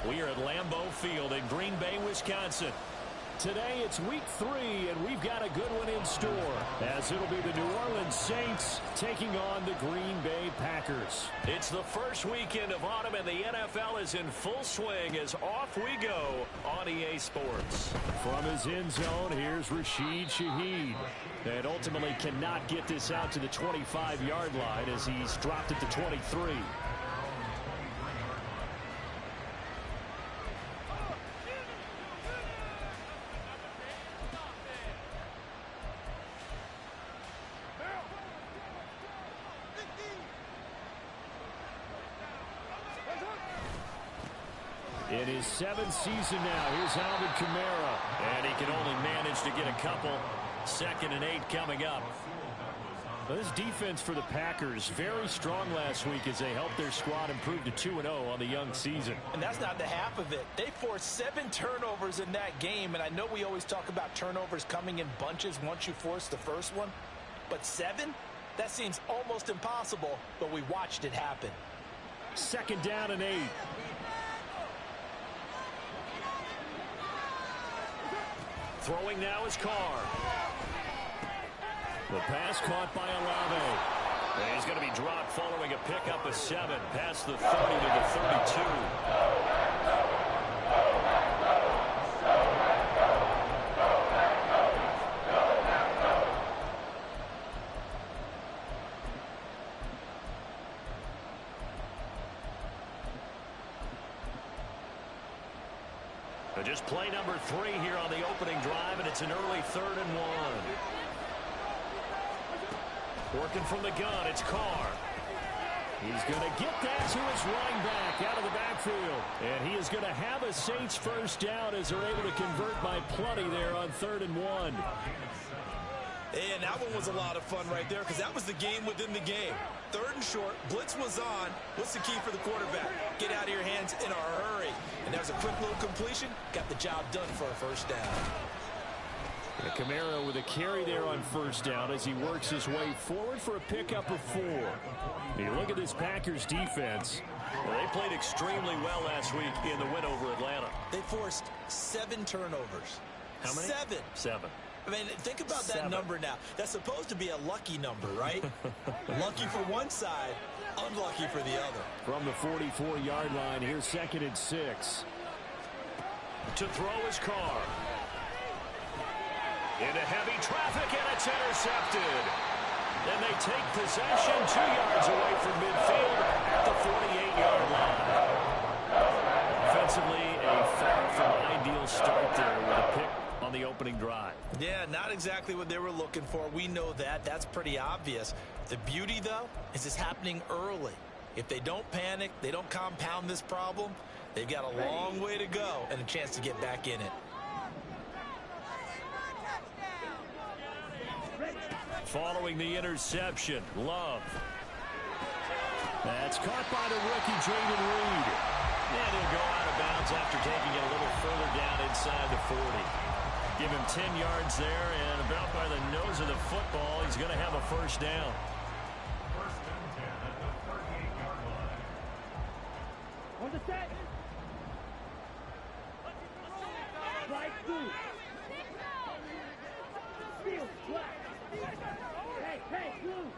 We are at Lambeau Field in Green Bay, Wisconsin. Today it's week 3, and we've got a good one in store, as it'll be the New Orleans Saints taking on the Green Bay Packers. It's the first weekend of autumn, and the NFL is in full swing as off we go on EA Sports. From his end zone, here's Rashid Shaheed. And ultimately cannot get this out to the 25-yard line as he's dropped it to 23. In his 7th season now, here's Alvin Kamara. And he can only manage to get a couple. 2nd and 8 coming up. Well, this defense for the Packers, very strong last week as they helped their squad improve to 2-0 on the young season. And that's not the half of it. They forced 7 turnovers in that game, and I know we always talk about turnovers coming in bunches once you force the first one. But 7? That seems almost impossible, but we watched it happen. 2nd down and 8. Throwing now is Carr. The pass caught by Olave. And he's going to be dropped following a pickup of 7 past the 30 to the 32. Just play number 3 here on the opening drive, and it's an early 3rd and 1. Working from the gun, it's Carr. He's going to get that to his running back out of the backfield. And he is going to have a Saints first down as they're able to convert by plenty there on 3rd and 1. And that one was a lot of fun right there because that was the game within the game. 3rd and short, blitz was on. What's the key for the quarterback? Get out of your hands in a hurry. And there's a quick little completion. Got the job done for a first down. And Kamara with a carry there on first down as he works his way forward for a pickup of 4. You look at this Packers defense. Well, they played extremely well last week in the win over Atlanta. They forced 7 turnovers. How many? 7. 7. I mean, think about that number now. That's supposed to be a lucky number, right? Lucky for one side, unlucky for the other. From the 44-yard line, here's 2nd and 6. To throw his Carr. Into heavy traffic, and it's intercepted. Then they take possession 2 yards away from midfield at the 48-yard line. Offensively, a far from ideal start there with a pick on the opening drive. Yeah, not exactly what they were looking for. We know that. That's pretty obvious. The beauty, though, is it's happening early. If they don't panic, they don't compound this problem, they've got a long way to go and a chance to get back in it. Following the interception, Love. That's caught by the rookie, Jayden Reed. And he'll go out of bounds after taking it a little further down inside the 40. Give him 10 yards there, and about by the nose of the football, he's going to have a first down. On the set. Right through. Steal, black. Hey, blue.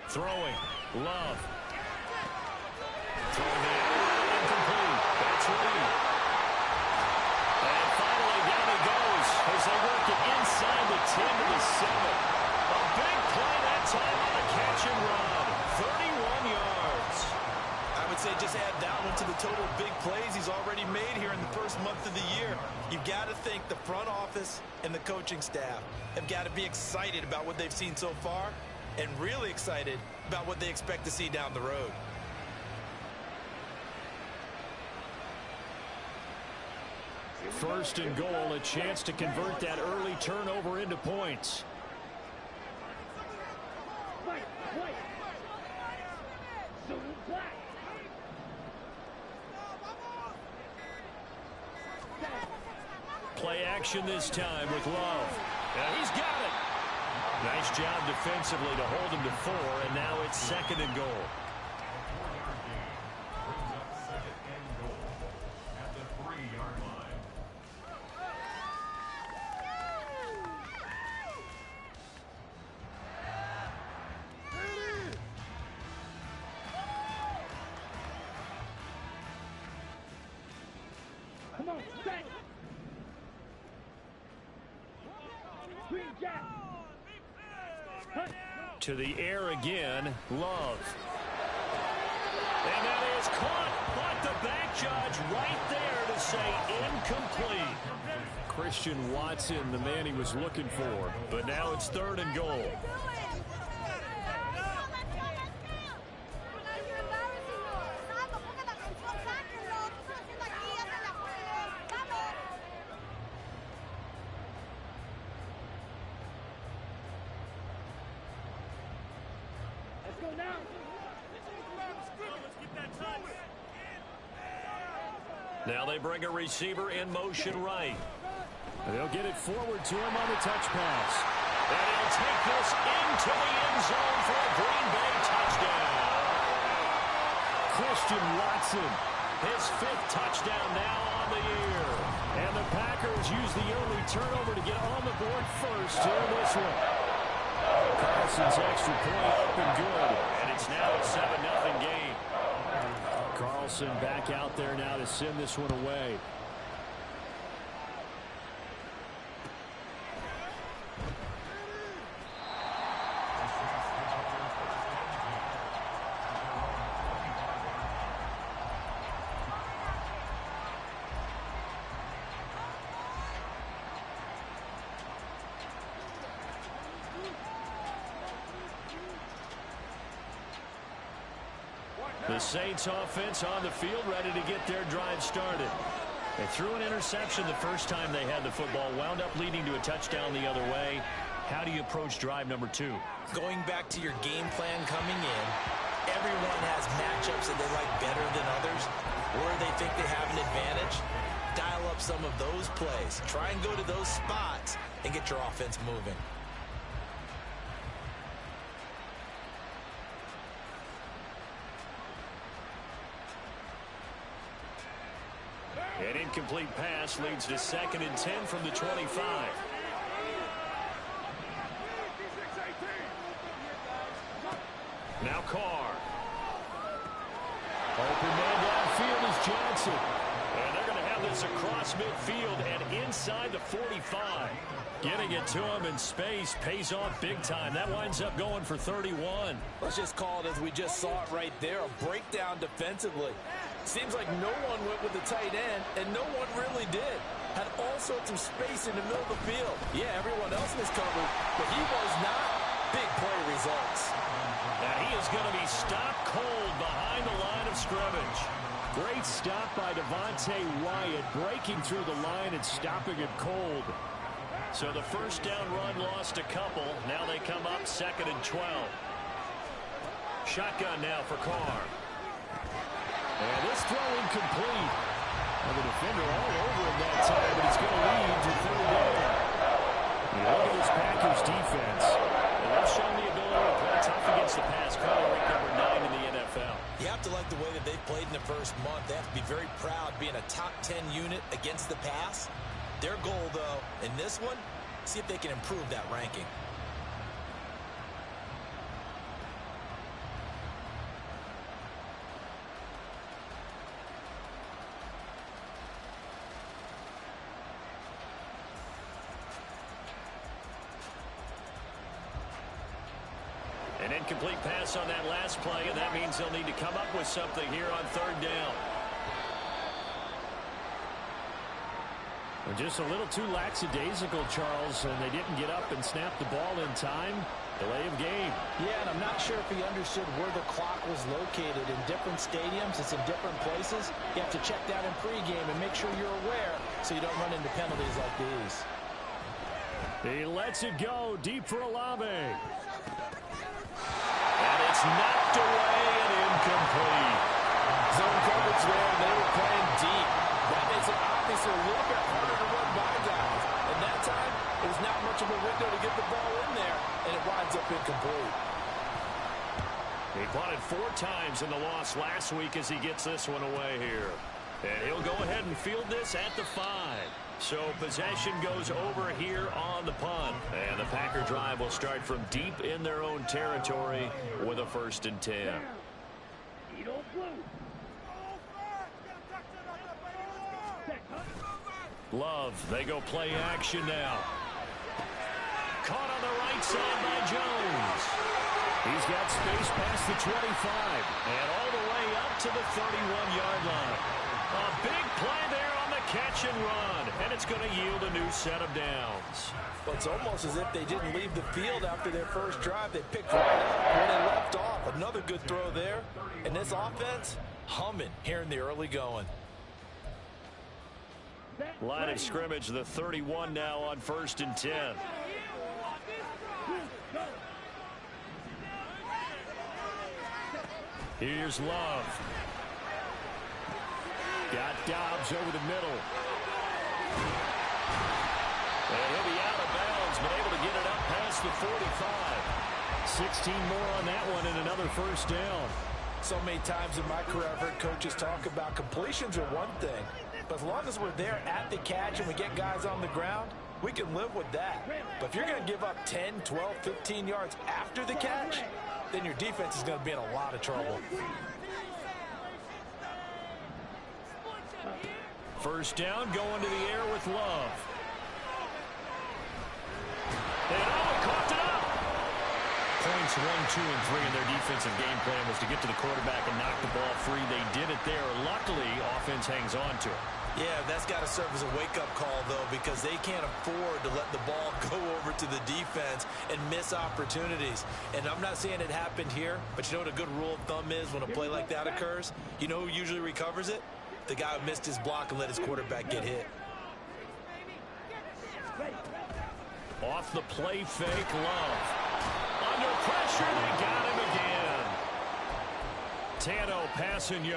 Throwing, Love. Throwing the incomplete. That's Reed. And finally down he goes as they work it inside the 10 to the 7. A big play that time on a catch and run. 31 yards. I would say just add that one to the total big plays he's already made here in the first month of the year. You've got to think the front office and the coaching staff have got to be excited about what they've seen so far and really excited about what they expect to see down the road. First and goal, a chance to convert that early turnover into points. Play action this time with Love. And he's got it. Nice job defensively to hold him to 4, and now it's 2nd and goal. zone. Set. Green jack. Cut. To the air again, Love. And that is caught, but the back judge right there to say incomplete. Christian Watson, the man he was looking for, but now it's 3rd and goal. Let's go now. Now they bring a receiver in motion right. They'll get it forward to him on the touch pass. And he'll take this into the end zone for a Green Bay touchdown. Christian Watson, his 5th touchdown now on the year. And the Packers use the early turnover to get on the board first here in this one. Carlson's extra point up and good. And it's now a 7-0 game. Carlson back out there now to send this one away. The Saints offense on the field, ready to get their drive started. They threw an interception the first time they had the football, wound up leading to a touchdown the other way. How do you approach drive number 2? Going back to your game plan coming in, everyone has matchups that they like better than others, or they think they have an advantage. Dial up some of those plays. Try and go to those spots and get your offense moving. An incomplete pass leads to 2nd and 10 from the 25. Now Carr. Open man downfield is Johnson. And they're going to have this across midfield and inside the 45. Getting it to him in space pays off big time. That winds up going for 31. Let's just call it as we just saw it right there, a breakdown defensively. Seems like no one went with the tight end, and no one really did. Had all sorts of space in the middle of the field. Yeah, everyone else was covered, but he was not. Big play results. And he is going to be stopped cold behind the line of scrimmage. Great stop by Devontae Wyatt, breaking through the line and stopping it cold. So the first down run lost a couple. Now they come up 2nd and 12. Shotgun now for Carr. And this throw incomplete. And the defender all over him that time, but it's going to lead to 3rd down. Look at this Packers defense. And they've shown the ability to play tough against the pass. Currently ranked number 9 in the NFL. You have to like the way that they've played in the first month. They have to be very proud being a top 10 unit against the pass. Their goal, though, in this one, see if they can improve that ranking. An incomplete pass on that last play, and that means they'll need to come up with something here on 3rd down. Just a little too lackadaisical, Charles, and they didn't get up and snap the ball in time. Delay of game. Yeah, and I'm not sure if he understood where the clock was located. In different stadiums, it's in different places. You have to check that in pregame and make sure you're aware so you don't run into penalties like these. He lets it go deep for Olave. And it's knocked away and incomplete. Zone coverage there, they were playing deep. That makes it obviously a little bit harder to run by guys. And that time, it was not much of a window to get the ball in there, and it winds up incomplete. He punted 4 times in the loss last week as he gets this one away here. And he'll go ahead and field this at the 5. So possession goes over here on the punt. And the Packer drive will start from deep in their own territory with a 1st and 10. Eat old blue. Set, huh? Love, they go play action now. Caught on the right side by Jones. He's got space past the 25 and all the way up to the 31-yard line. A big play there on the catch and run, and it's going to yield a new set of downs. Well, it's almost as if they didn't leave the field after their first drive. They picked right up where they left off. Another good throw there. And this offense, humming here in the early going. Line of scrimmage, the 31 now on 1st and 10. Here's Love. Got Dobbs over the middle. And he'll be out of bounds, but able to get it up past the 45. 16 more on that one and another first down. So many times in my career, I've heard coaches talk about completions are one thing. But as long as we're there at the catch and we get guys on the ground, we can live with that. But if you're going to give up 10, 12, 15 yards after the catch, then your defense is going to be in a lot of trouble. First down, going to the air with Love. And coughed it up. Points 1, 2, and 3 in their defensive game plan was to get to the quarterback and knock the ball free. They did it there. Luckily, offense hangs on to it. Yeah, that's got to serve as a wake-up call, though, because they can't afford to let the ball go over to the defense and miss opportunities. And I'm not saying it happened here, but you know what a good rule of thumb is when a play like that occurs? You know who usually recovers it? The guy who missed his block and let his quarterback get hit. Off the play fake, Love. Under pressure, they got him again. Tano passing it.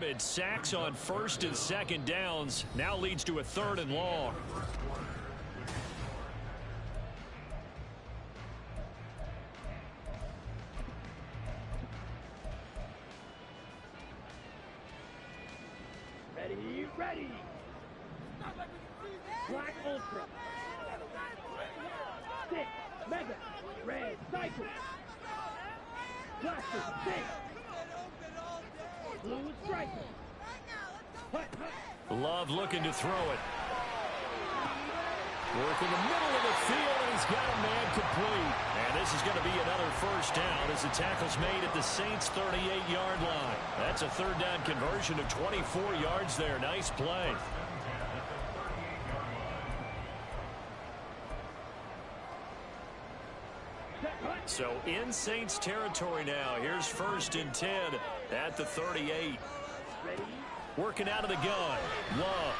And sacks on 1st and 2nd downs now leads to a 3rd and long. Ready. Black Ultra. Stick. Mega. Red Cycle. Blaster. Stick. Blue Striker. Love looking to throw it. Work in the middle of the field, and he's got a man complete. And this is going to be another first down as the tackle's made at the Saints' 38-yard line. That's a 3rd down conversion of 24 yards there. Nice play. So in Saints territory now. Here's 1st and 10 at the 38. Working out of the gun. Love.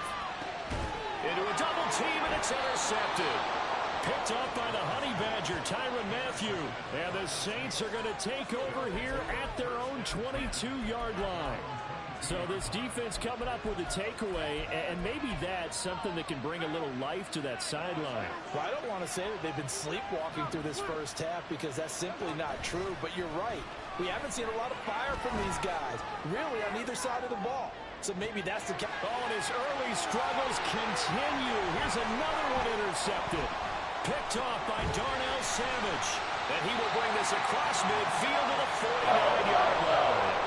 Into a double team, and it's intercepted. Picked up by the Honey Badger, Tyrann Mathieu. And the Saints are going to take over here at their own 22-yard line. So this defense coming up with a takeaway, and maybe that's something that can bring a little life to that sideline. Well, I don't want to say that they've been sleepwalking through this first half because that's simply not true, but you're right. We haven't seen a lot of fire from these guys, really, on either side of the ball. So maybe that's the... Oh, and his early struggles continue. Here's another one intercepted. Picked off by Darnell Savage. And he will bring this across midfield to the 49-yard line.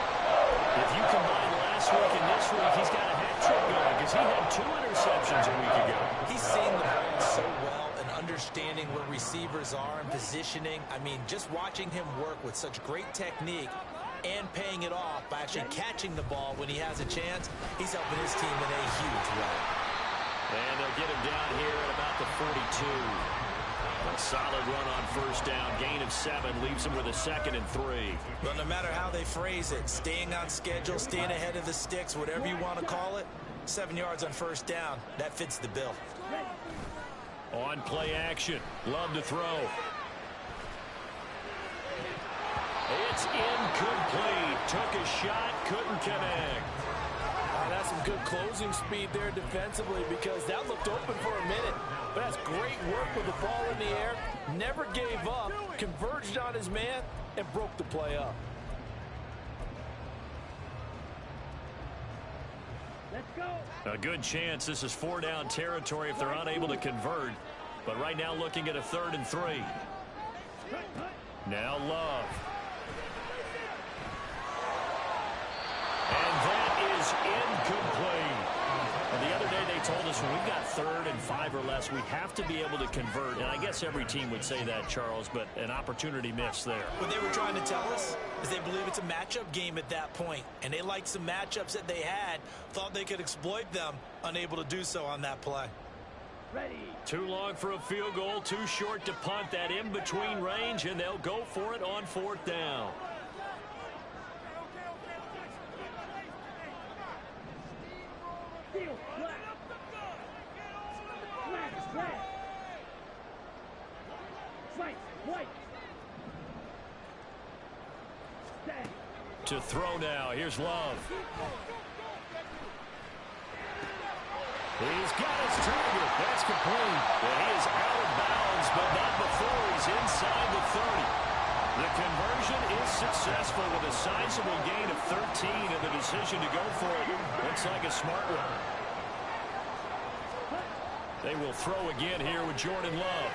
If you combine last week and this week, he's got a hat trick going because he had 2 interceptions a week ago. He's seen the ball so well and understanding where receivers are and positioning. I mean, just watching him work with such great technique, and paying it off by actually catching the ball when he has a chance. He's helping his team in a huge way. And they'll get him down here at about the 42. A solid run on first down. Gain of 7 leaves him with a 2nd and 3. But no matter how they phrase it, staying on schedule, staying ahead of the sticks, whatever you want to call it, 7 yards on first down, that fits the bill. On play action. Love to throw. It's incomplete. Took a shot, couldn't connect. That's some good closing speed there defensively because that looked open for a minute. But that's great work with the ball in the air. Never gave up, converged on his man, and broke the play up. Let's go. A good chance this is 4-down territory if they're unable to convert. But right now looking at a 3rd and 3. Now Love. And that is incomplete. And the other day they told us when we've got 3rd and 5 or less, we have to be able to convert. And I guess every team would say that, Charles, but an opportunity missed there. What they were trying to tell us is they believe it's a matchup game at that point. And they liked some matchups that they had, thought they could exploit them, unable to do so on that play. Ready. Too long for a field goal, too short to punt. That in-between range, and they'll go for it on 4th down. Steal. Flat. Flat. Fight. White. Stand. To throw now. Here's Love. He's got his target. That's complete. And he is out of bounds, but not before he's inside the 30. The conversion is successful with a sizable gain of 13, and the decision to go for it looks like a smart one. They will throw again here with Jordan Love.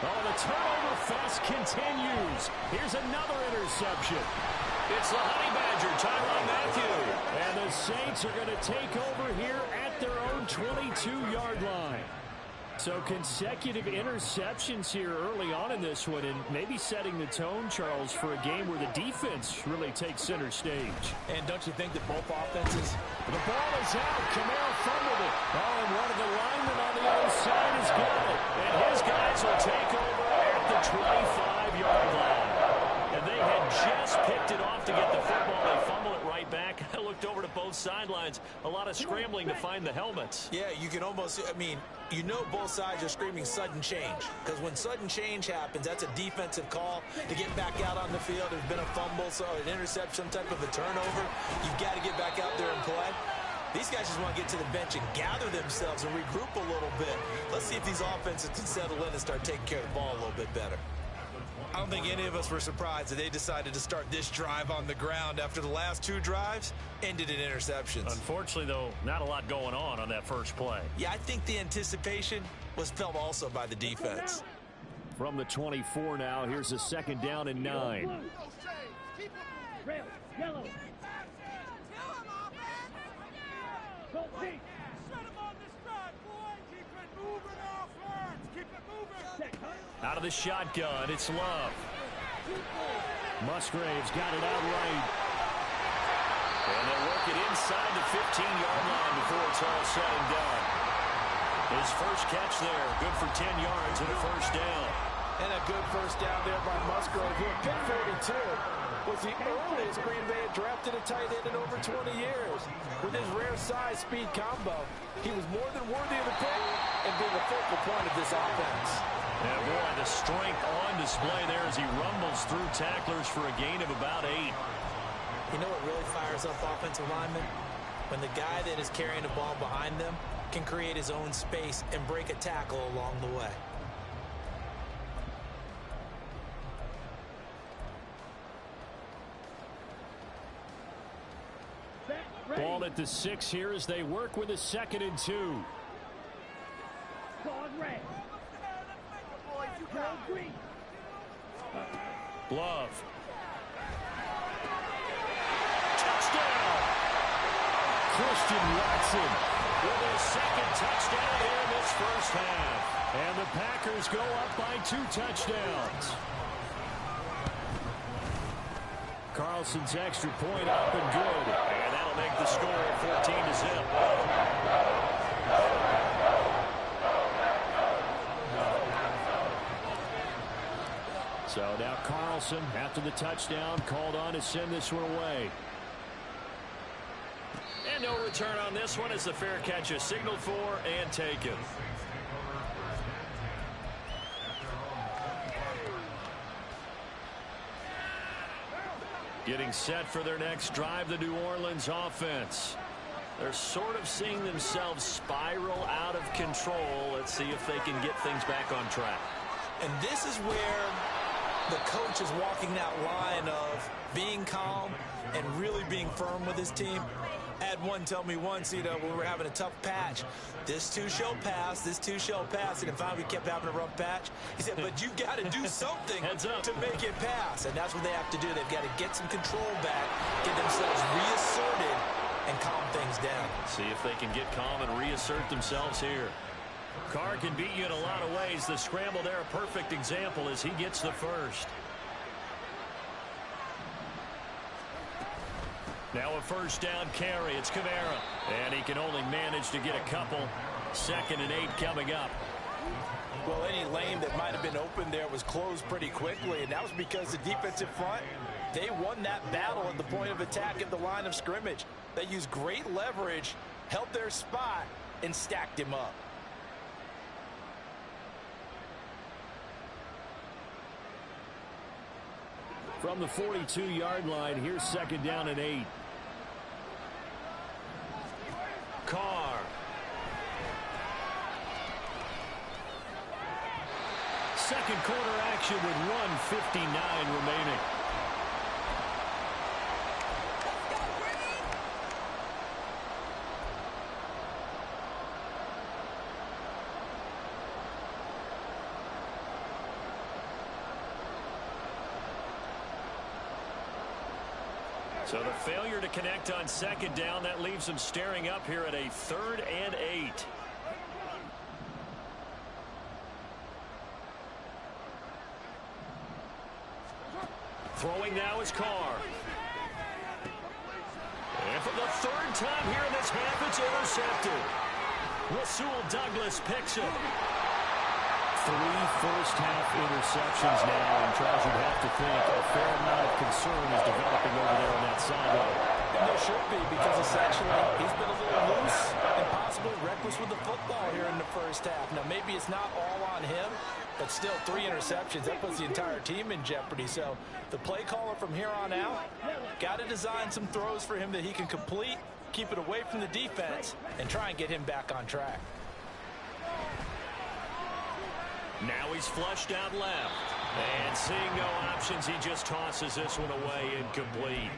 Oh, the turnover fest continues. Here's another interception. It's the Honey Badger, Tyrann Mathieu. And the Saints are going to take over here at their own 22-yard line. So consecutive interceptions here early on in this one, and maybe setting the tone, Charles, for a game where the defense really takes center stage. And don't you think that both offenses... The ball is out. Kamara fumbled it. Oh, and one of the linemen on the other side has got it. And his guys will take over at the 25-yard line. And they had just picked it off to get the football. They fumble it right back. I looked over to both sidelines. A lot of scrambling to find the helmets. Yeah, you can almost, I mean, you know both sides are screaming sudden change. Because when sudden change happens, that's a defensive call to get back out on the field. There's been a fumble, so an interception, some type of a turnover. You've got to get back out there and play. These guys just want to get to the bench and gather themselves and regroup a little bit. Let's see if these offenses can settle in and start taking care of the ball a little bit better. I don't think any of us were surprised that they decided to start this drive on the ground after the last 2 drives ended in interceptions. Unfortunately, though, not a lot going on that first play. Yeah, I think the anticipation was felt also by the defense. From the 24 now, here's a 2nd down and 9. Red. Yellow. Go deep. Out of the shotgun, it's Love. Musgrave's got it out right. And they work it inside the 15-yard line before it's all said and done. His first catch there, good for 10 yards and a first down. And a good first down there by Musgrave, who at pick 42 was the earliest Green Bay had drafted a tight end in over 20 years. With his rare size-speed combo, he was more than worthy of the pick and being a focal point of this offense. Yeah, boy, the strength on display there as he rumbles through tacklers for a gain of about 8. You know what really fires up offensive linemen? When the guy that is carrying the ball behind them can create his own space and break a tackle along the way. Ball at the 6 here as they work with a 2nd and 2. Card red. Go green. Love. Touchdown! Christian Watson with his 2nd touchdown in this first half. And the Packers go up by 2 touchdowns. Carlson's extra point up and good. And that'll make the score 14-0. So now Carlson, after the touchdown, called on to send this one away. And no return on this one as the fair catch is signaled for and taken. Getting set for their next drive, the New Orleans offense. They're sort of seeing themselves spiral out of control. Let's see if they can get things back on track. And this is where the coach is walking that line of being calm and really being firm with his team. I had one tell me once, when we were having a tough patch, this too shall pass, this too shall pass. And finally we kept having a rough patch. He said, but you got to do something to make it pass. And that's what they have to do. They've got to get some control back, get themselves reasserted, and calm things down. See if they can get calm and reassert themselves here. Carr can beat you in a lot of ways. The scramble there, a perfect example as he gets the first. Now a first down carry. It's Kamara. And he can only manage to get a couple. 2nd and 8 coming up. Well, any lane that might have been open there was closed pretty quickly, and that was because the defensive front, they won that battle at the point of attack at the line of scrimmage. They used great leverage, held their spot, and stacked him up. From the 42-yard line, here's 2nd down and 8. Carr. Second quarter action with 1:59 remaining. So the failure to connect on 2nd down, that leaves them staring up here at a 3rd and 8. Throwing now is Carr. And for the 3rd time here in this half, it's intercepted. Rasul Douglas picks it. 3 first-half interceptions now, and Charles, you'd have to think a fair amount of concern is developing over there on that sideline. And there should be, because essentially he's been a little loose and possibly reckless with the football here in the first half. Now, maybe it's not all on him, but still 3 interceptions. That puts the entire team in jeopardy. So the play caller from here on out got to design some throws for him that he can complete, keep it away from the defense, and try and get him back on track. Now he's flushed out left. And seeing no options, he just tosses this one away incomplete.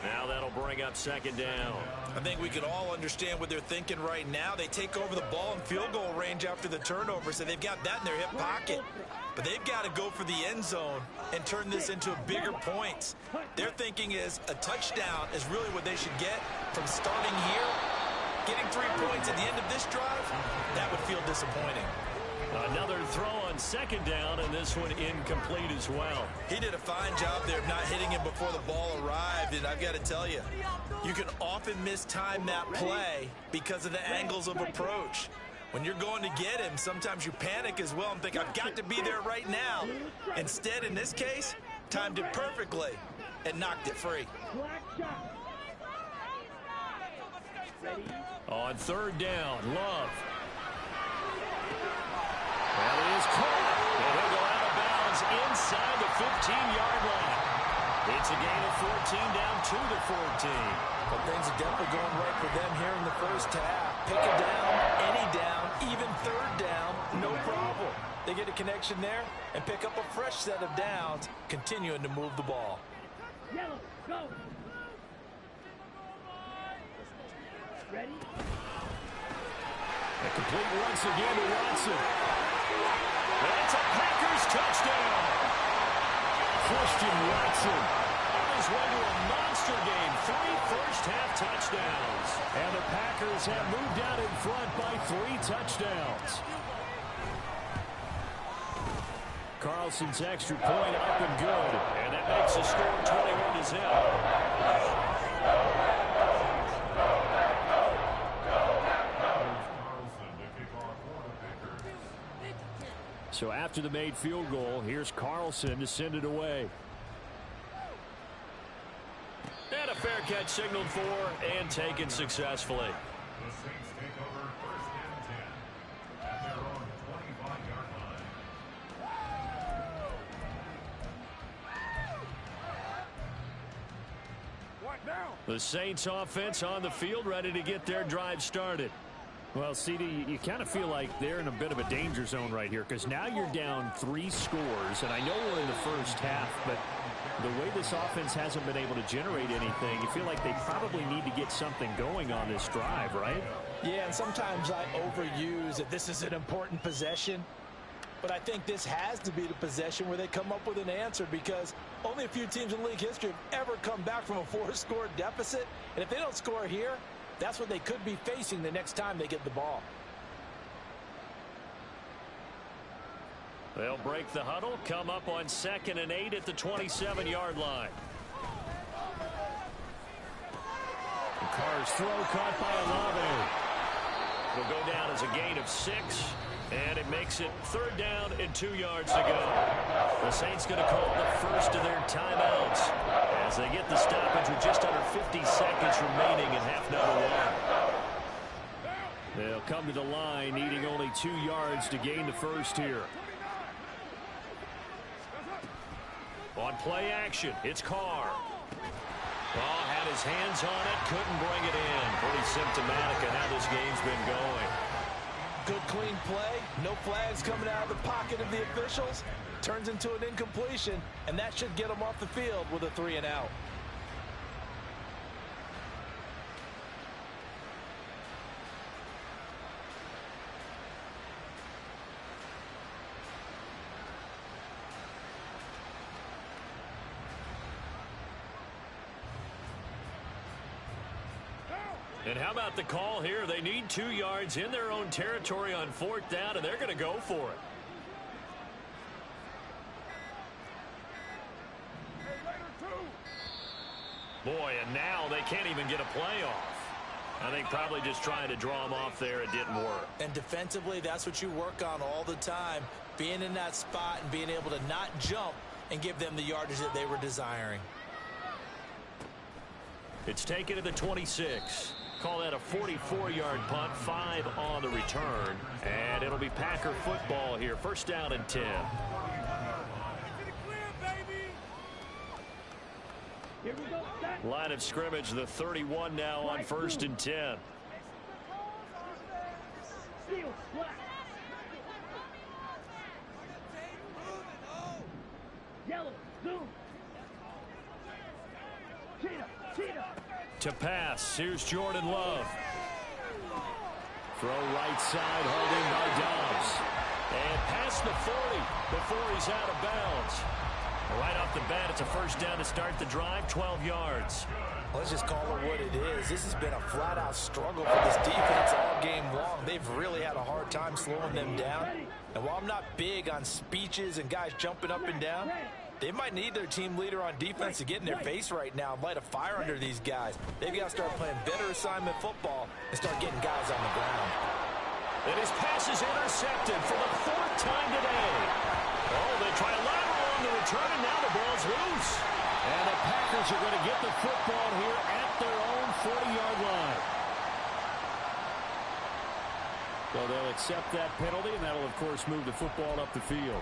Now that'll bring up 2nd down. I think we can all understand what they're thinking right now. They take over the ball in field goal range after the turnover, so they've got that in their hip pocket. But they've got to go for the end zone and turn this into bigger points. Their thinking is a touchdown is really what they should get from starting here. Getting 3 points at the end of this drive, that would feel disappointing. Another throw on 2nd down, and this one incomplete as well. He did a fine job there of not hitting him before the ball arrived, and I've got to tell you, you can often mistime that play because of the angles of approach. When you're going to get him, sometimes you panic as well and think, I've got to be there right now. Instead, in this case, timed it perfectly and knocked it free. On 3rd down, Love. Well, it is caught, and he'll go out of bounds inside the 15-yard line. It's a gain of 14, down 2 to 14. But things are definitely going right for them here in the first half. Pick a down, any down, even 3rd down, no problem. They get a connection there and pick up a fresh set of downs, continuing to move the ball. Yellow, go. Ready? A complete once again to Watson. That's a Packers touchdown. Christian Watson on his way to a monster game. 3 first-half touchdowns. And the Packers have moved out in front by 3 touchdowns. Carlson's extra point up and good. And that makes the score 21-7. is in. So after the made field goal, here's Carlson to send it away. And a fair catch signaled for and taken successfully. The Saints take over 1st and 10 at their own 25-yard line. What now? The Saints offense on the field, ready to get their drive started. Well, CD, you kind of feel like they're in a bit of a danger zone right here because now you're down 3 scores, and I know we're in the first half, but the way this offense hasn't been able to generate anything, you feel like they probably need to get something going on this drive, right? Yeah, and sometimes I overuse that this is an important possession. But I think this has to be the possession where they come up with an answer because only a few teams in league history have ever come back from a 4-score deficit. And if they don't score here, that's what they could be facing the next time they get the ball. They'll break the huddle, come up on 2nd and 8 at the 27-yard line. Carr's throw caught by Olave. It'll go down as a gain of 6, and it makes it 3rd down and 2 yards to go. The Saints going to call the first of their timeouts as they get the stoppage with just under 50 seconds remaining in half number 1. They'll come to the line needing only 2 yards to gain the first here. On play action, it's Carr. Oh, had his hands on it, couldn't bring it in. Pretty symptomatic of how this game's been going. Good clean play, no flags coming out of the pocket of the officials. Turns into an incompletion, and that should get them off the field with a 3 and out. And how about the call here? They need 2 yards in their own territory on 4th down, and they're going to go for it. Boy, and now they can't even get a play off. I think probably just trying to draw them off there, it didn't work. And defensively, that's what you work on all the time. Being in that spot and being able to not jump and give them the yardage that they were desiring. It's taken to the 26. Call that a 44-yard punt, 5 on the return. And it'll be Packer football here. 1st down and 10. Here we go. Set. Line of scrimmage, the 31 now on 1st and 10. Steal. Black. Yellow. Zoom. Cheetah. To pass, here's Jordan Love. Throw right side, holding by Dobbs. And past the 40 before he's out of bounds. Right off the bat, it's a 1st down to start the drive, 12 yards. Let's just call it what it is. This has been a flat-out struggle for this defense all game long. They've really had a hard time slowing them down. And while I'm not big on speeches and guys jumping up and down, they might need their team leader on defense to get in their face right now and light a fire under these guys. They've got to start playing better assignment football and start getting guys on the ground. And his pass is intercepted for the 4th time today. Oh, they try a lateral on the return, and now the ball's loose. And the Packers are going to get the football here at their own 40-yard line. So they'll accept that penalty, and that'll, of course, move the football up the field.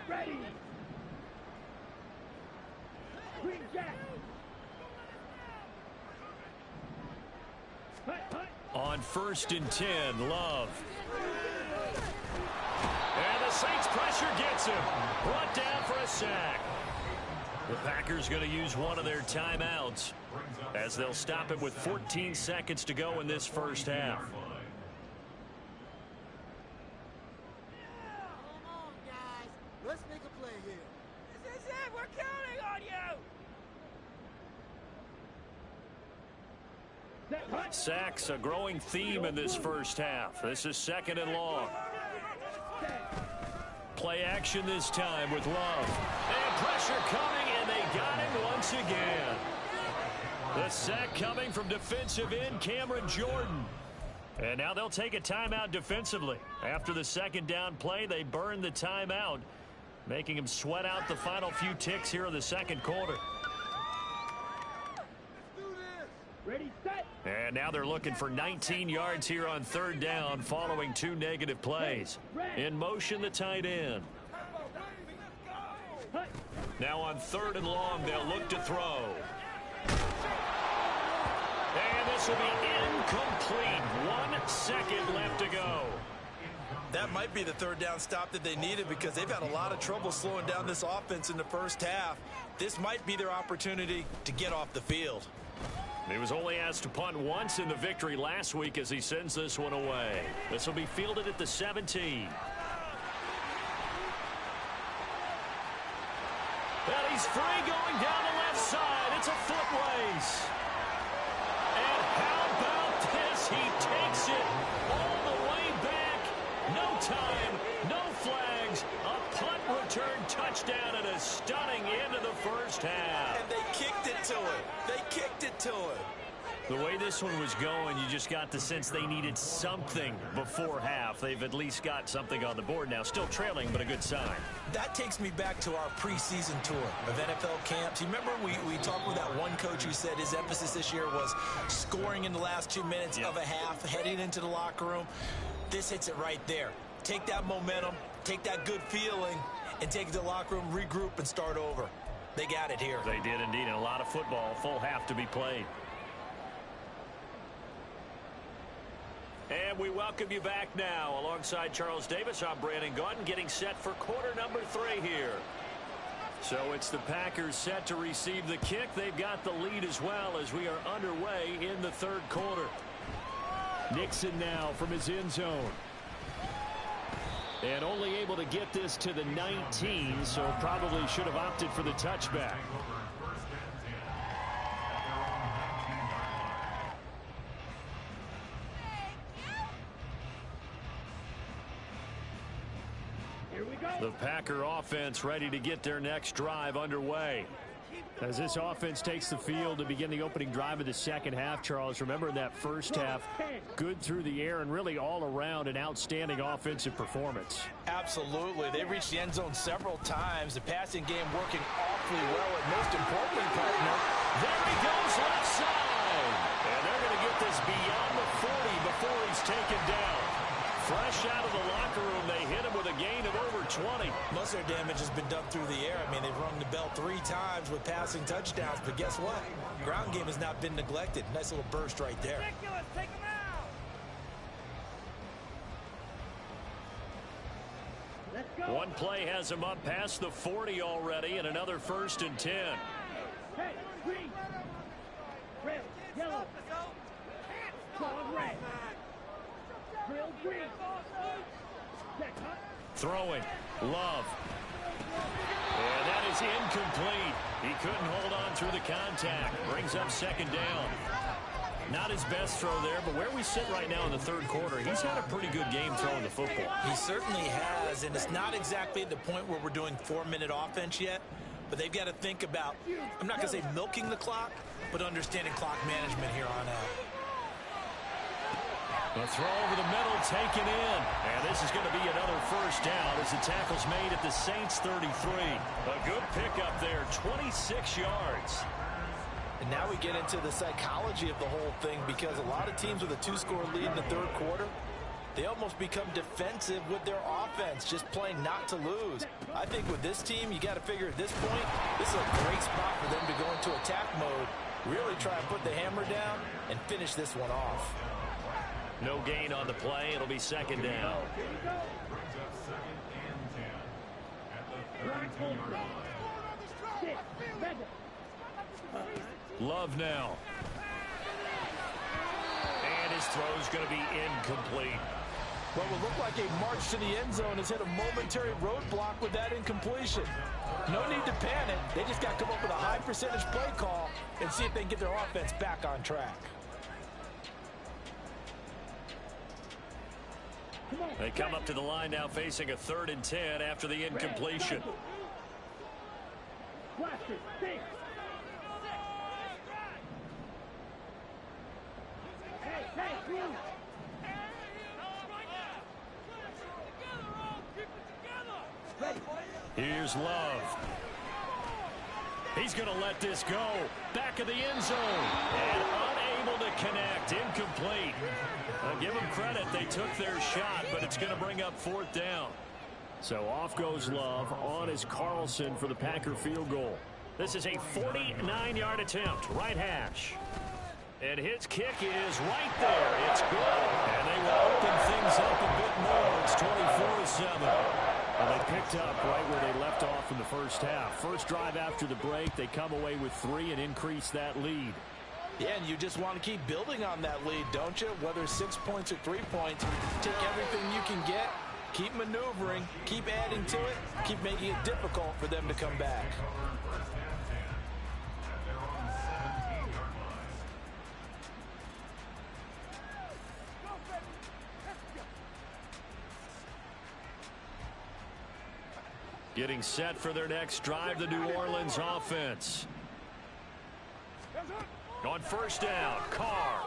Ready. Green Jack. On 1st and 10, Love. And the Saints pressure gets him. Brought down for a sack. The Packers going to use one of their timeouts as they'll stop it with 14 seconds to go in this 1st half. Let's make a play here. This is it. We're counting on you. Sacks, a growing theme in this first half. This is 2nd and long. Play action this time with Love. And pressure coming, and they got him once again. The sack coming from defensive end Cameron Jordan. And now they'll take a timeout defensively. After the 2nd down play, they burn the timeout, making him sweat out the final few ticks here in the 2nd quarter. Ready, set. And now they're looking for 19 yards here on 3rd down following 2 negative plays. In motion, the tight end. Now on 3rd and long, they'll look to throw. And this will be incomplete. 1 second left to go. That might be the 3rd down stop that they needed because they've had a lot of trouble slowing down this offense in the first half. This might be their opportunity to get off the field. He was only asked to punt once in the victory last week as he sends this one away. This will be fielded at the 17. And he's free going down the left side. It's a foot race. And how about this? He takes it all the way back. No time, no flags. A punt return touchdown and a stunning end of the first half. And they kicked it to him. They kicked it to him. The way this one was going, you just got the sense they needed something before half. They've at least got something on the board now. Still trailing, but a good sign. That takes me back to our preseason tour of NFL camps. You remember we talked with that one coach who said his emphasis this year was scoring in the last 2 minutes of a half, heading into the locker room. This hits it right there. Take that momentum, take that good feeling, and take it to the locker room, regroup, and start over. They got it here. They did indeed, and a lot of football, full half to be played. And we welcome you back now. Alongside Charles Davis, I'm Brandon Gaudin, getting set for quarter number 3 here. So it's the Packers set to receive the kick. They've got the lead as well as we are underway in the 3rd quarter. Nixon now from his end zone. And only able to get this to the 19, so probably should have opted for the touchback. The Packer offense ready to get their next drive underway. As this offense takes the field to begin the opening drive of the 2nd half, Charles, remember in that first half, good through the air and really all around an outstanding offensive performance. Absolutely. They reached the end zone several times. The passing game working awfully well, and most importantly, partner, there he goes left side. And they're going to get this beyond the 40 before he's taken down. Fresh out of the locker room, they hit him with a gain of over 20. Most of their damage has been done through the air. I mean, they've rung the bell 3 times with passing touchdowns, but guess what? Ground game has not been neglected. Nice little burst right there. Ridiculous. Take him out. Let's go. One play has him up past the 40 already, and another 1st and 10. Hey, green. Red, yellow. Solid red. Drill green. Throwing. Love. And that is incomplete. He couldn't hold on through the contact. Brings up 2nd down. Not his best throw there, but where we sit right now in the 3rd quarter, he's had a pretty good game throwing the football. He certainly has, and it's not exactly at the point where we're doing 4-minute offense yet, but they've got to think about, I'm not going to say milking the clock, but understanding clock management here on out. A throw over the middle, taken in. And this is going to be another 1st down as the tackle's made at the Saints 33. A good pickup there, 26 yards. And now we get into the psychology of the whole thing, because a lot of teams with a 2-score lead in the 3rd quarter, they almost become defensive with their offense, just playing not to lose. I think with this team, you got to figure at this point, this is a great spot for them to go into attack mode, really try and put the hammer down and finish this one off. No gain on the play. It'll be 2nd down. Love now. And his throw's going to be incomplete. What will look like a march to the end zone has hit a momentary roadblock with that incompletion. No need to panic. They just got to come up with a high percentage play call and see if they can get their offense back on track. They come up to the line now facing a 3rd and 10 after the incompletion. Blaster, 6. Hey, move. Ready. Here's Love. He's going to let this go. Back of the end zone. And unable to connect. Incomplete. I'll give them credit. They took their shot, but it's going to bring up 4th down. So off goes Love. On is Carlson for the Packer field goal. This is a 49-yard attempt. Right hash. And his kick is right there. It's good. And they will open things up a bit more. It's 24-7. And they picked up right where they left off in the first half. First drive after the break, they come away with 3 and increase that lead. Yeah, and you just want to keep building on that lead, don't you? Whether 6 points or 3 points, take everything you can get, keep maneuvering, keep adding to it, keep making it difficult for them to come back. Getting set for their next drive, the New Orleans offense. On first down, Carr.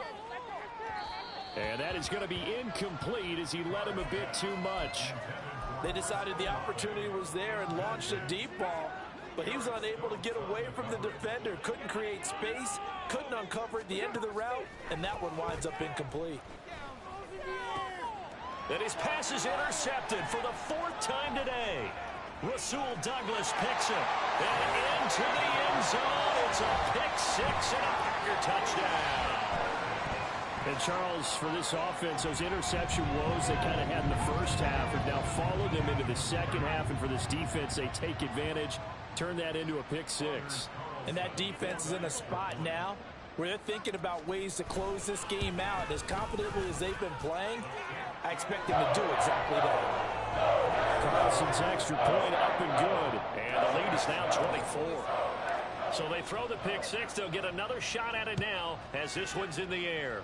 And that is going to be incomplete as he led him a bit too much. They decided the opportunity was there and launched a deep ball, but he was unable to get away from the defender, couldn't create space, couldn't uncover at the end of the route, and that one winds up incomplete. And his pass is intercepted for the 4th time today. Rasul Douglas picks it. And into the end zone. It's a pick 6 and a Packer touchdown. And Charles, for this offense, those interception woes they kind of had in the first half have now followed them into the second half. And for this defense, they take advantage, turn that into a pick 6. And that defense is in a spot now where they're thinking about ways to close this game out. And as confidently as they've been playing, I expect them to do exactly that. Carlson's extra point up and good. And the lead is now 24. So they throw the pick 6. They'll get another shot at it now as this one's in the air.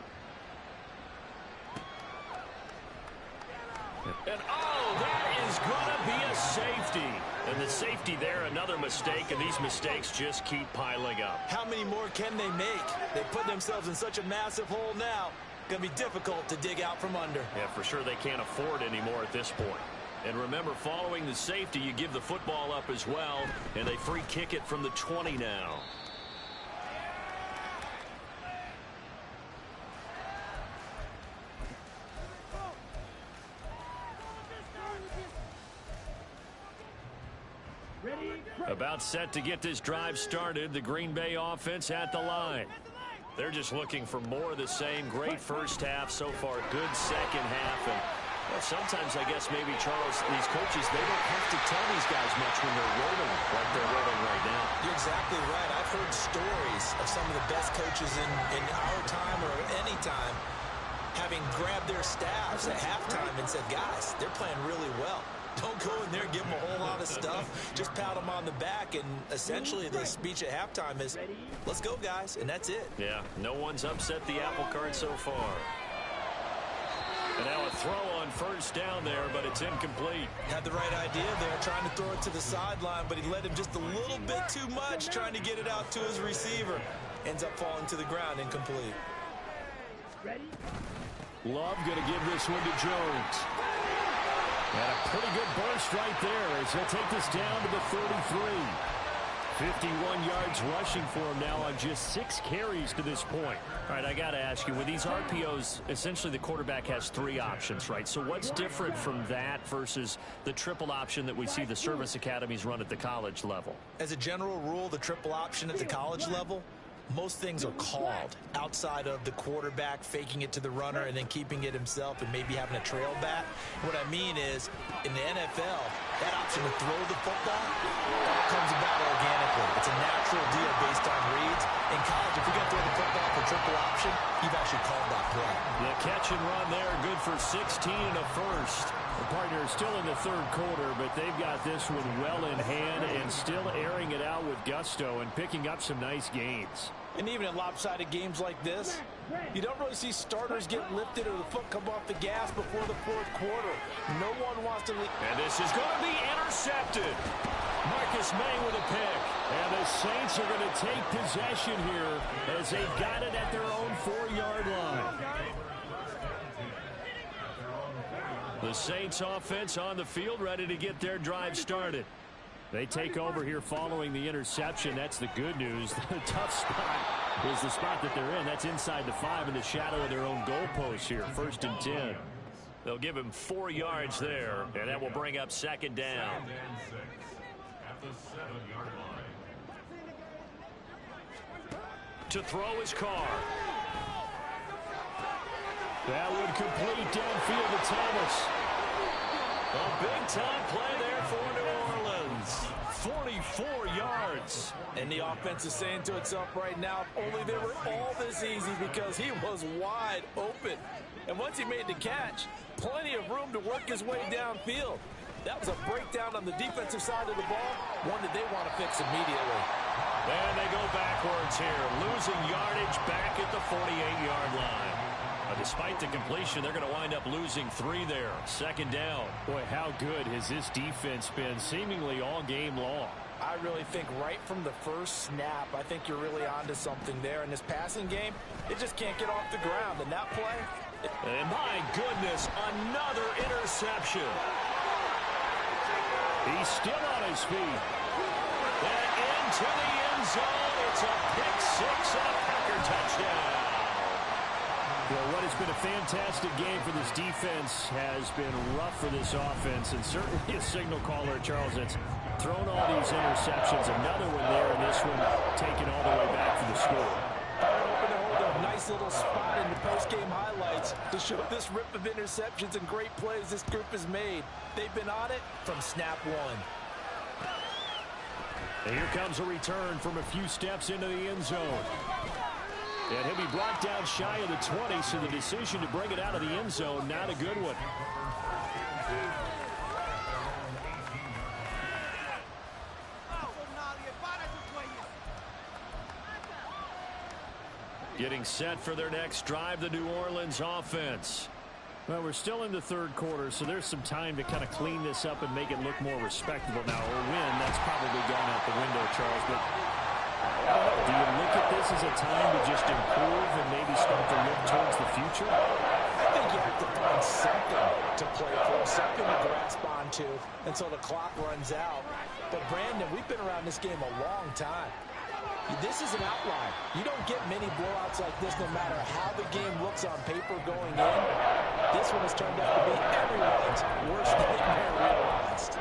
And oh, that is going to be a safety. And the safety there, another mistake, and these mistakes just keep piling up. How many more can they make? They put themselves in such a massive hole now. Going to be difficult to dig out from under. Yeah, for sure they can't afford anymore at this point. And remember, following the safety, you give the football up as well, and they free kick it from the 20 now. About set to get this drive started, the Green Bay offense at the line. They're just looking for more of the same. Great first half so far, good second half. And well, sometimes I guess maybe, Charles, these coaches, they don't have to tell these guys much when they're rolling like they're rolling right now. You're exactly right. I've heard stories of some of the best coaches in our time or any time having grabbed their staffs at halftime and said, guys, they're playing really well. Don't go in there, give them a whole lot of stuff. Just pat them on the back, and essentially the speech at halftime is, let's go, guys, and that's it. Yeah, no one's upset the apple cart so far. And now a throw on first down there, but it's incomplete. Had the right idea there, trying to throw it to the sideline, but he led him just a little bit too much, trying to get it out to his receiver. Ends up falling to the ground, incomplete. Love going to give this one to Jones. And a pretty good burst right there as he'll take this down to the 33. 51 yards rushing for him now on just 6 carries to this point. All right, I got to ask you, with these RPOs, essentially the quarterback has 3 options, right? So what's different from that versus the triple option that we see the service academies run at the college level? As a general rule, the triple option at the college level, most things are called outside of the quarterback faking it to the runner and then keeping it himself and maybe having a trail back. What I mean is, in the NFL, that option to throw the football comes about organically. It's a natural deal based on reads. In college, if you're going to throw the football for triple option, you've actually called that play. The catch and run there, good for 16 and a first. The partner is still in the 3rd quarter, but they've got this one well in hand and still airing it out with gusto and picking up some nice gains. And even in lopsided games like this, you don't really see starters get lifted or the foot come off the gas before the fourth quarter. No one wants to leave. And this is going to be intercepted. Marcus May with a pick. And the Saints are going to take possession here as they've got it at their own 4-yard line. The Saints offense on the field ready to get their drive started. They take over here following the interception. That's the good news. The tough spot is the spot that they're in. That's inside the 5 in the shadow of their own goalpost here. 1st and 10. They'll give him 4 yards there, and that will bring up 2nd down. At the 7-yard line. To throw his car. That would complete downfield to Thomas. A big-time play there for New Orleans. 44 yards. And the offense is saying to itself right now, if only they were all this easy, because he was wide open. And once he made the catch, plenty of room to work his way downfield. That was a breakdown on the defensive side of the ball, one that they want to fix immediately. And they go backwards here, losing yardage back at the 48-yard line. Despite the completion, they're going to wind up losing 3 there. 2nd down. Boy, how good has this defense been seemingly all game long? I really think right from the first snap, I think you're really onto something there. In this passing game, it just can't get off the ground. And that play... And my goodness, another interception. He's still on his feet. And into the end zone. It's a pick 6 and a Packer touchdown. Well, what has been a fantastic game for this defense has been rough for this offense, and certainly a signal caller, Charles, that's thrown all these interceptions. Another one there, and this one taken all the way back for the score. Hoping to hold a nice little spot in the post-game highlights to show this rip of interceptions and great plays this group has made. They've been on it from snap 1. And here comes a return from a few steps into the end zone. And he'll be brought down shy of the 20, so the decision to bring it out of the end zone, not a good one. Getting set for their next drive, the New Orleans offense. Well, we're still in the 3rd quarter, so there's some time to kind of clean this up and make it look more respectable. Now, a win, that's probably gone out the window, Charles, but do you look at this as a time to just improve and maybe start to look towards the future? I think you have to find something to play for, something to grasp onto until the clock runs out. But, Brandon, we've been around this game a long time. This is an outlier. You don't get many blowouts like this no matter how the game looks on paper going in. This one has turned out to be everyone's worst nightmare realized.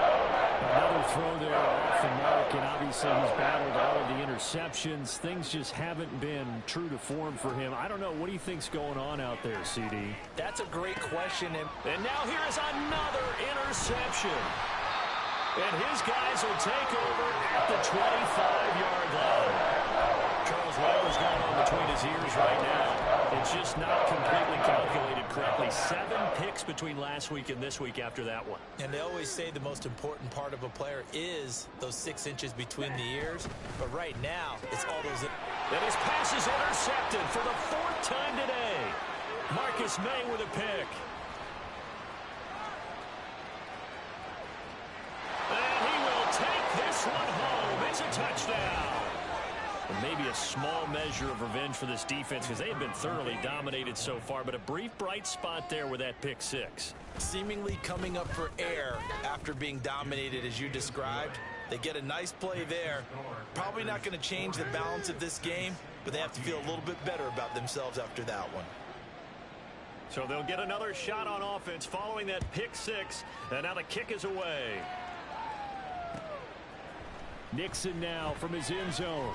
Another throw there off the mark, and obviously he's battled all of the interceptions. Things just haven't been true to form for him. I don't know. What do you think's going on out there, CD? That's a great question. And now here is another interception. And his guys will take over at the 25-yard line. Charles, whatever's going on between his ears right now, it's just not completely calculated correctly. 7 picks between last week and this week after that one. And they always say the most important part of a player is those 6 inches between the ears. But right now, it's all those... And his pass is intercepted for the 4th time today. Marcus May with a pick. This one home. It's a touchdown. And maybe a small measure of revenge for this defense because they have been thoroughly dominated so far, but a brief bright spot there with that pick 6. Seemingly coming up for air after being dominated as you described. They get a nice play there. Probably not going to change the balance of this game, but they have to feel a little bit better about themselves after that one. So they'll get another shot on offense following that pick 6, and now the kick is away. Nixon now from his end zone.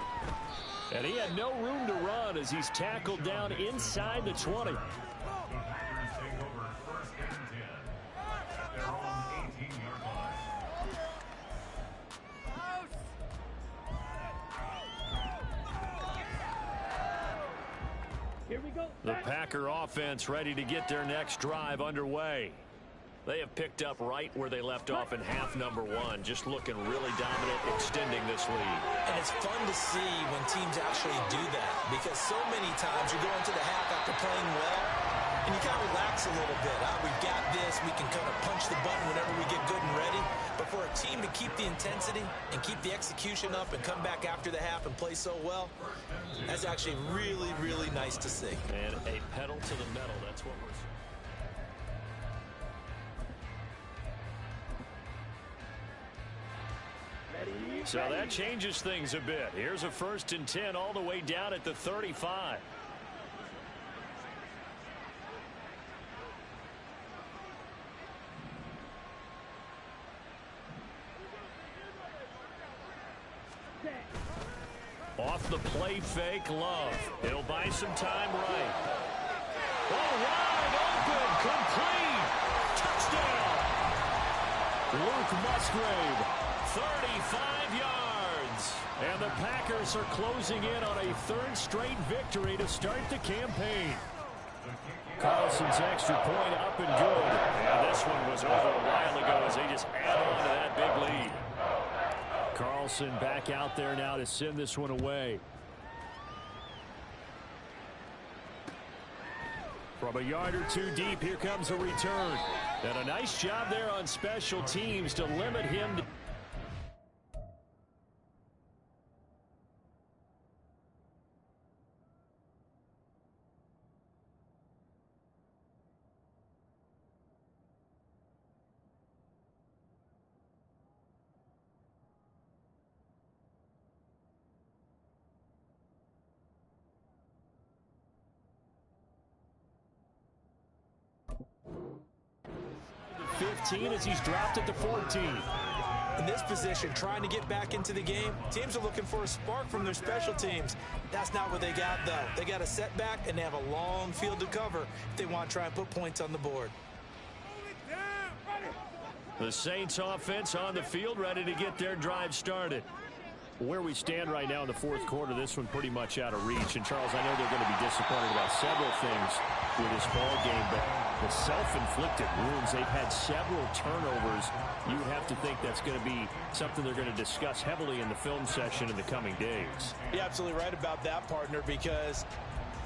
And he had no room to run as he's tackled down inside the 20. Packers take over 1st and 10 at their own 18-yard line. Here we go. The Packer offense ready to get their next drive underway. They have picked up right where they left off in half number one, just looking really dominant, extending this lead. And it's fun to see when teams actually do that, because so many times you go into the half after playing well, and you kind of relax a little bit. We've got this. We can kind of punch the button whenever we get good and ready. But for a team to keep the intensity and keep the execution up and come back after the half and play so well, that's actually really, really nice to see. And a pedal to the metal. That's what we're seeing. So that changes things a bit. Here's a 1st and 10 all the way down at the 35. Off the play fake, Love. He'll buy some time right. Oh, wide open, complete. Touchdown. Luke Musgrave, 35 yards. And the Packers are closing in on a 3rd straight victory to start the campaign. Carlson's extra point up and good. And this one was over a while ago as they just add on to that big lead. Carlson back out there now to send this one away. From a yard or two deep, here comes a return. And a nice job there on special teams to limit him to... as he's dropped at the 14. In this position, trying to get back into the game, teams are looking for a spark from their special teams. That's not what they got, though. They got a setback, and they have a long field to cover if they want to try and put points on the board. The Saints offense on the field, ready to get their drive started. Where we stand right now in the 4th quarter, this one pretty much out of reach. And, Charles, I know they're going to be disappointed about several things with this ball game, but the self-inflicted wounds, they've had several turnovers. You would have to think that's going to be something they're going to discuss heavily in the film session in the coming days. You're absolutely right about that, partner, because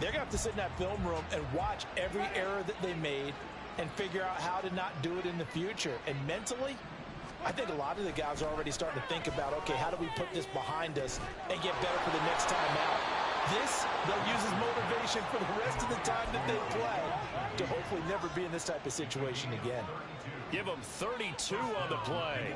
they're going to have to sit in that film room and watch every error that they made and figure out how to not do it in the future. And mentally, I think a lot of the guys are already starting to think about, okay, how do we put this behind us and get better for the next time out? This, they'll use as motivation for the rest of the time that they play to hopefully never be in this type of situation again. Give them 32 on the play.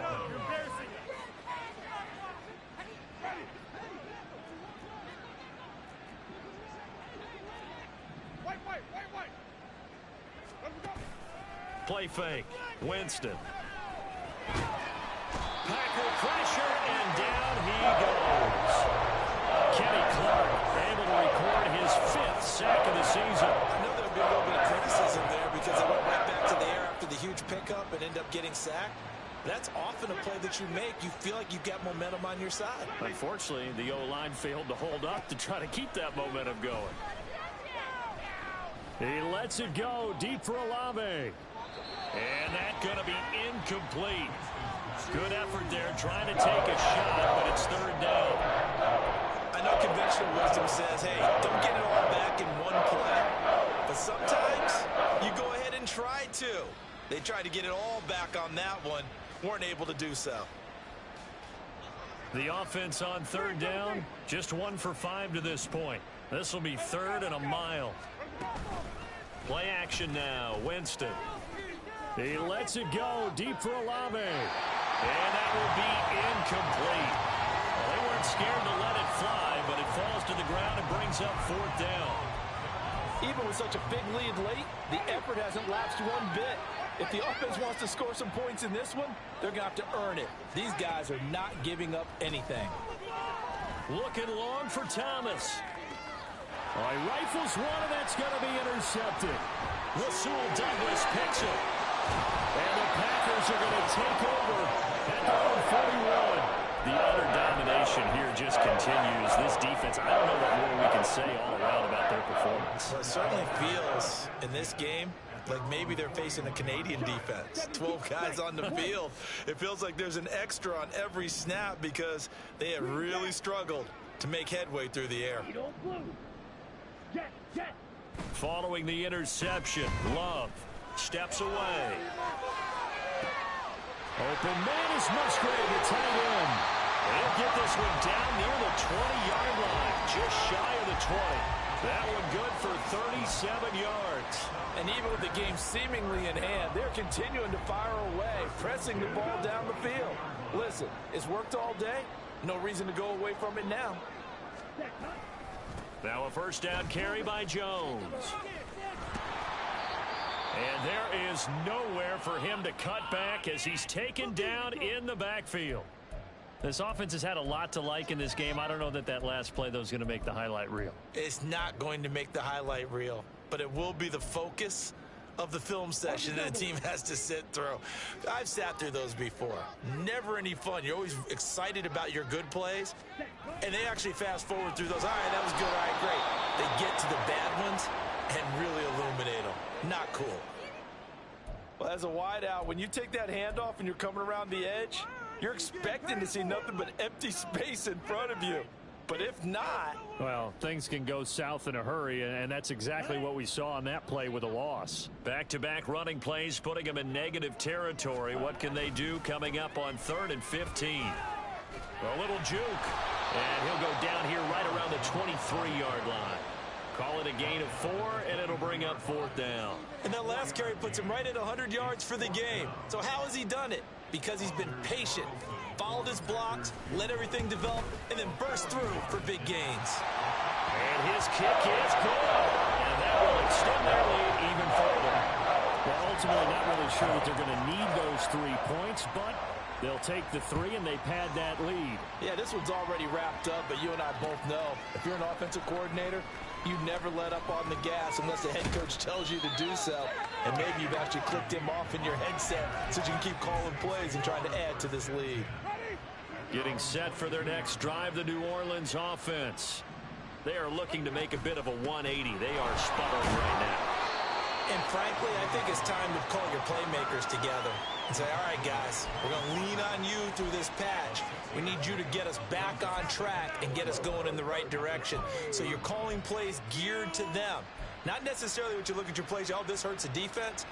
Play fake. Winston. Packer pressure, and down he goes. Kenny Clark able to record his 5th sack of the season. I know there'll be a little bit of criticism there because they went right back to the air after the huge pickup and end up getting sacked. That's often a play that you make. You feel like you've got momentum on your side. Unfortunately, the O-line failed to hold up to try to keep that momentum going. He lets it go deep for Olave. And that's going to be incomplete. Good effort there, trying to take a shot, but it's 3rd down. I know conventional wisdom says, hey, don't get it all back in one play. But sometimes you go ahead and try to. They tried to get it all back on that one. Weren't able to do so. The offense on 3rd down, just 1 for 5 to this point. This will be 3rd and a mile. Play action now, Winston. He lets it go deep for Olave. And that will be incomplete. Well, they weren't scared to let it fly, but it falls to the ground and brings up 4th down. Even with such a big lead late, the effort hasn't lapsed one bit. If the offense wants to score some points in this one, they're going to have to earn it. These guys are not giving up anything. Looking long for Thomas. All right, rifles one, and that's going to be intercepted. Rasul Douglas picks it. And the Packers are going to take over at their own 41. The utter domination here just continues. This defense, I don't know what more we can say all around about their performance. Well, it certainly feels in this game like maybe they're facing a Canadian defense. 12 guys on the field. It feels like there's an extra on every snap because they have really struggled to make headway through the air. Following the interception, Love steps away. Open man is Musgrave, the tight end. They'll get this one down near the 20-yard line, just shy of the 20. That one good for 37 yards. And even with the game seemingly in hand, they're continuing to fire away, pressing the ball down the field. Listen, it's worked all day. No reason to go away from it now. Now a first down carry by Jones. And there is nowhere for him to cut back as he's taken down in the backfield. This offense has had a lot to like in this game. I don't know that last play, though, is going to make the highlight reel. It's not going to make the highlight reel, but it will be the focus of the film session that the team has to sit through. I've sat through those before. Never any fun. You're always excited about your good plays, and they actually fast forward through those. All right, that was good. All right, great. They get to the bad ones and really illuminate them. Not cool. Well, as a wideout, when you take that handoff and you're coming around the edge, you're expecting to see nothing but empty space in front of you. But if not... Well, things can go south in a hurry, and that's exactly what we saw on that play with a loss. Back-to-back running plays, putting them in negative territory. What can they do coming up on 3rd and 15? A little juke, and he'll go down here right around the 23-yard line. Call it a gain of 4, and it'll bring up 4th down. And that last carry puts him right at 100 yards for the game. So how has he done it? Because he's been patient, followed his blocks, let everything develop, and then burst through for big gains. And his kick is good. And that will extend their lead even further. Well, ultimately not really sure that they're going to need those 3 points, but they'll take the 3 and they pad that lead. Yeah, this one's already wrapped up, but you and I both know if you're an offensive coordinator, you never let up on the gas unless the head coach tells you to do so. And maybe you've actually clicked him off in your headset so you can keep calling plays and trying to add to this lead. Getting set for their next drive, the New Orleans offense. They are looking to make a bit of a 180. They are sputtering right now. And frankly, I think it's time to call your playmakers together and say, all right, guys, we're going to lean on you through this patch. We need you to get us back on track and get us going in the right direction. So you're calling plays geared to them. Not necessarily what you look at your plays, oh, this hurts the defense.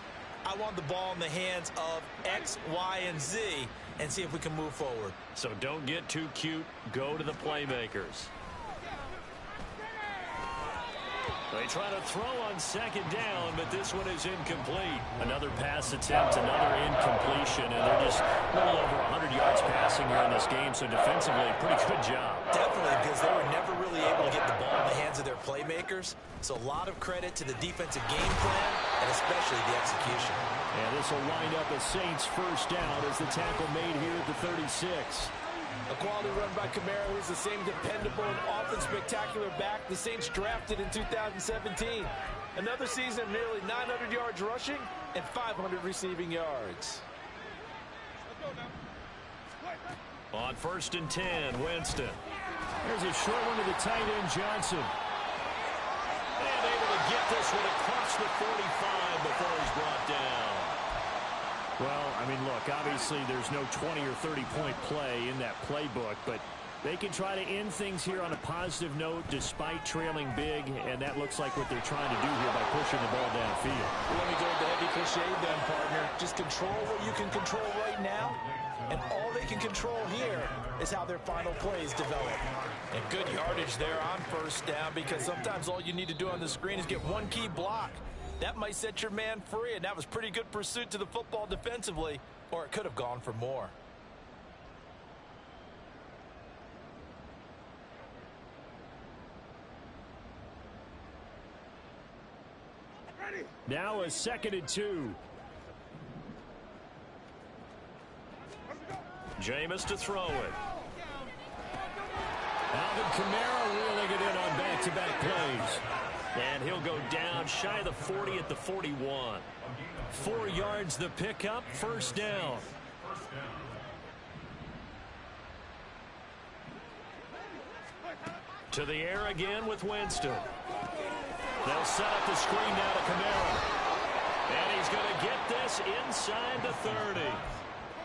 I want the ball in the hands of X, Y, and Z and see if we can move forward. So don't get too cute. Go to the playmakers. They try to throw on 2nd down, but this one is incomplete. Another pass attempt, another incompletion, and they're just a little over 100 yards passing here in this game, so defensively, pretty good job. Definitely, because they were never really able to get the ball in the hands of their playmakers. So a lot of credit to the defensive game plan, and especially the execution. And this will wind up a Saints first down as the tackle made here at the 36. A quality run by Kamara, who's the same dependable and often spectacular back the Saints drafted in 2017. Another season of nearly 900 yards rushing and 500 receiving yards. On 1st and 10, Winston. There's a short one to the tight end, Johnson. And able to get this one across the 45 before he's brought down. Well, I mean, look, obviously there's no 20 or 30-point play in that playbook, but they can try to end things here on a positive note despite trailing big, and that looks like what they're trying to do here by pushing the ball downfield. Well, let me go with the heavy cliche then, partner. Just control what you can control right now, and all they can control here is how their final plays develop. And good yardage there on 1st down, because sometimes all you need to do on the screen is get one key block. That might set your man free, and that was pretty good pursuit to the football defensively, or it could have gone for more. Now a 2nd and 2. Jameis to throw it. Alvin Kamara reeling it in on back-to-back plays. And he'll go down shy of the 40 at the 41. 4 yards the pickup, 1st down. To the air again with Winston. They'll set up the screen now to Kamara. And he's going to get this inside the 30.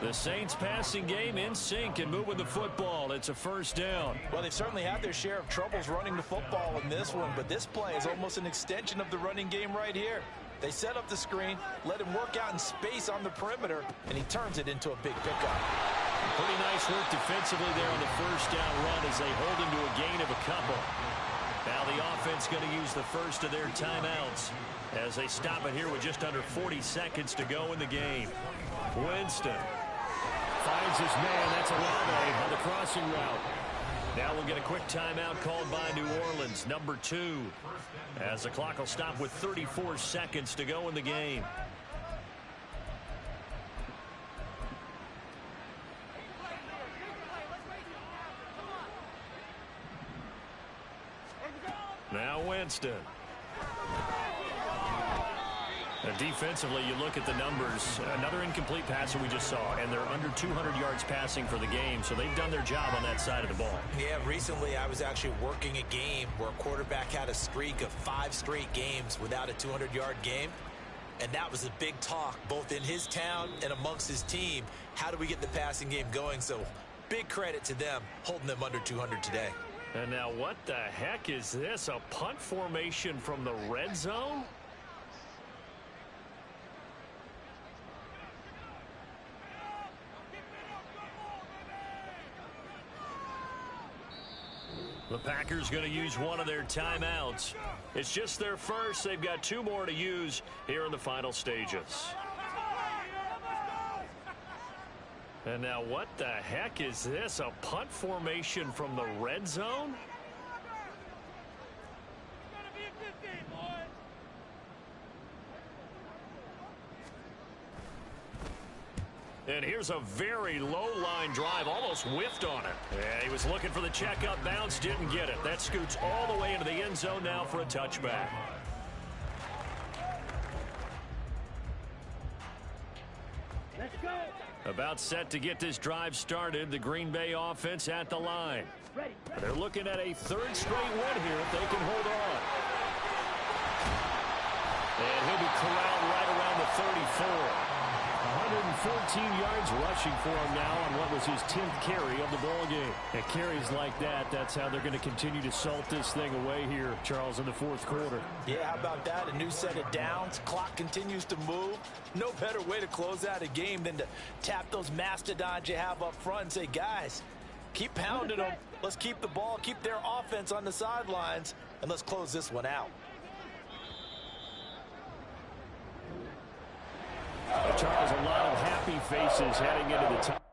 The Saints passing game in sync and moving the football. It's a first down. Well, they've certainly had their share of troubles running the football in this one, but this play is almost an extension of the running game right here. They set up the screen, let him work out in space on the perimeter, and he turns it into a big pickup. Pretty nice work defensively there on the first down run as they hold him to a gain of a couple. Now the offense going to use the first of their timeouts as they stop it here with just under 40 seconds to go in the game. Winston finds his man. That's Olave on the crossing route. Now we'll get a quick timeout called by New Orleans, number 2, as the clock will stop with 34 seconds to go in the game. Now Winston. And defensively, you look at the numbers. Another incomplete pass that we just saw, and they're under 200 yards passing for the game, so they've done their job on that side of the ball. Yeah, recently I was actually working a game where a quarterback had a streak of 5 straight games without a 200-yard game, and that was a big talk both in his town and amongst his team. How do we get the passing game going? So big credit to them holding them under 200 today. And now what the heck is this? A punt formation from the red zone? The Packers going to use one of their timeouts. It's just their first. They've got 2 more to use here in the final stages. And now what the heck is this? A punt formation from the red zone? And here's a very low-line drive, almost whiffed on it. Yeah, he was looking for the checkup bounce, didn't get it. That scoots all the way into the end zone now for a touchback. Let's go. About set to get this drive started, the Green Bay offense at the line. Ready. They're looking at a 3rd straight win here if they can hold on. And he'll be corralled right around the 34. 114 yards rushing for him now on what was his 10th carry of the ball game. And carries like that, that's how they're going to continue to salt this thing away here, Charles, in the 4th quarter. Yeah, how about that? A new set of downs. Clock continues to move. No better way to close out a game than to tap those mastodons you have up front and say, guys, keep pounding them. Let's keep the ball, keep their offense on the sidelines, and let's close this one out. Charles, a lot of happy faces heading into the time.